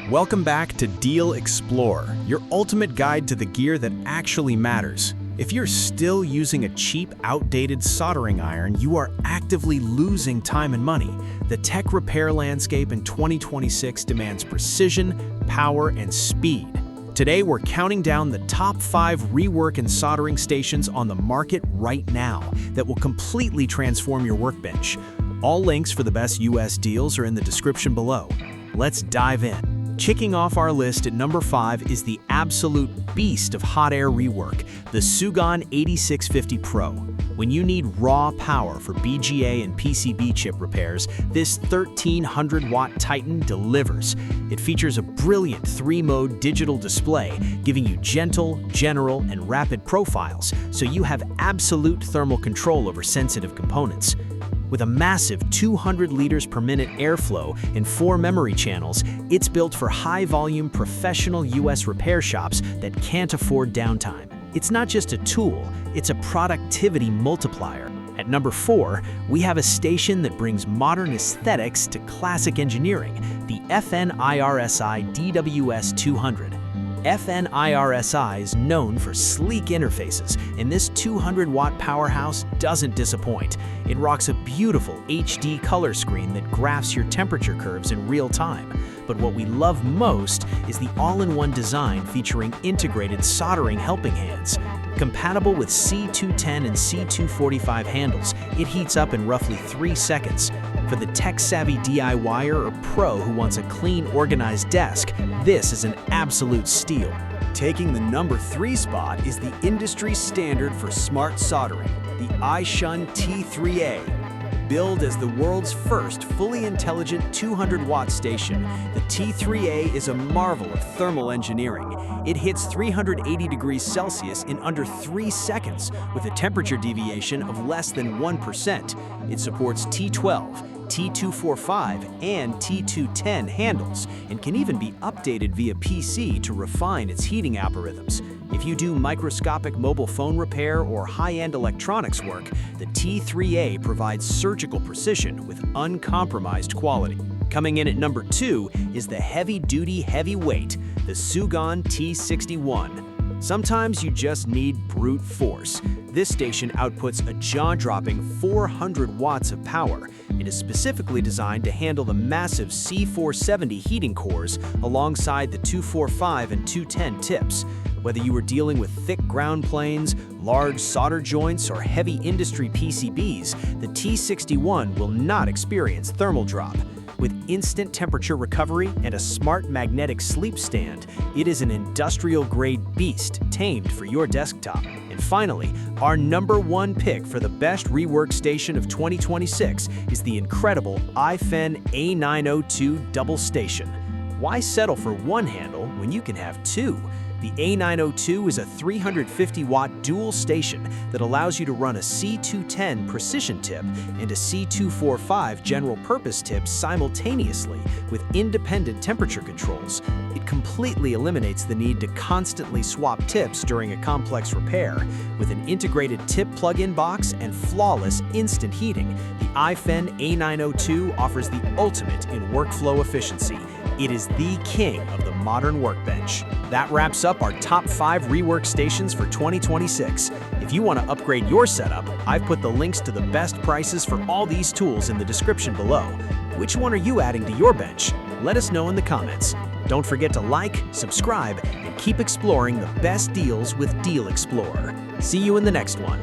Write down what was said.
Welcome back to Deal Explorer, your ultimate guide to the gear that actually matters. If you're still using a cheap, outdated soldering iron, you are actively losing time and money. The tech repair landscape in 2026 demands precision, power, and speed. Today, we're counting down the top 5 rework and soldering stations on the market right now that will completely transform your workbench. All links for the best US deals are in the description below. Let's dive in. Kicking off our list at number 5 is the absolute beast of hot air rework, the SUGON 8650 Pro. When you need raw power for BGA and PCB chip repairs, this 1300-watt Titan delivers. It features a brilliant 3-mode digital display, giving you gentle, general, and rapid profiles, so you have absolute thermal control over sensitive components. With a massive 200 liters per minute airflow and 4 memory channels, it's built for high-volume professional US repair shops that can't afford downtime. It's not just a tool, it's a productivity multiplier. At number 4, we have a station that brings modern aesthetics to classic engineering, the FNIRSI DWS 200. FNIRSI is known for sleek interfaces, and this 200-watt powerhouse doesn't disappoint. It rocks a beautiful HD color screen that graphs your temperature curves in real time. But what we love most is the all-in-one design featuring integrated soldering helping hands. Compatible with C210 and C245 handles, it heats up in roughly 3 seconds. For the tech-savvy DIYer or pro who wants a clean, organized desk, this is an absolute steal. Taking the number 3 spot is the industry standard for smart soldering, the iShun T3A. Billed as the world's first fully intelligent 200-watt station, the T3A is a marvel of thermal engineering. It hits 380 degrees Celsius in under 3 seconds with a temperature deviation of less than 1%. It supports T12, T245, and T210 handles, and can even be updated via PC to refine its heating algorithms. If you do microscopic mobile phone repair or high-end electronics work, the T3A provides surgical precision with uncompromised quality. Coming in at number 2 is the heavy-duty heavyweight, the SUGON T61. Sometimes you just need brute force. This station outputs a jaw-dropping 400 watts of power. It is specifically designed to handle the massive C470 heating cores alongside the 245 and 210 tips. Whether you are dealing with thick ground planes, large solder joints, or heavy industry PCBs, the T61 will not experience thermal drop. With instant temperature recovery and a smart magnetic sleep stand, it is an industrial-grade beast tamed for your desktop. And finally, our number 1 pick for the best rework station of 2026 is the incredible iFen A902 double station. Why settle for one handle when you can have 2? The A902 is a 350-watt dual station that allows you to run a C210 precision tip and a C245 general-purpose tip simultaneously with independent temperature controls. It completely eliminates the need to constantly swap tips during a complex repair. With an integrated tip plug-in box and flawless instant heating, the iFen A902 offers the ultimate in workflow efficiency. It is the king of the modern workbench. That wraps up our top 5 rework stations for 2026. If you want to upgrade your setup, I've put the links to the best prices for all these tools in the description below. Which one are you adding to your bench? Let us know in the comments. Don't forget to like, subscribe, and keep exploring the best deals with Deal Explorer. See you in the next one.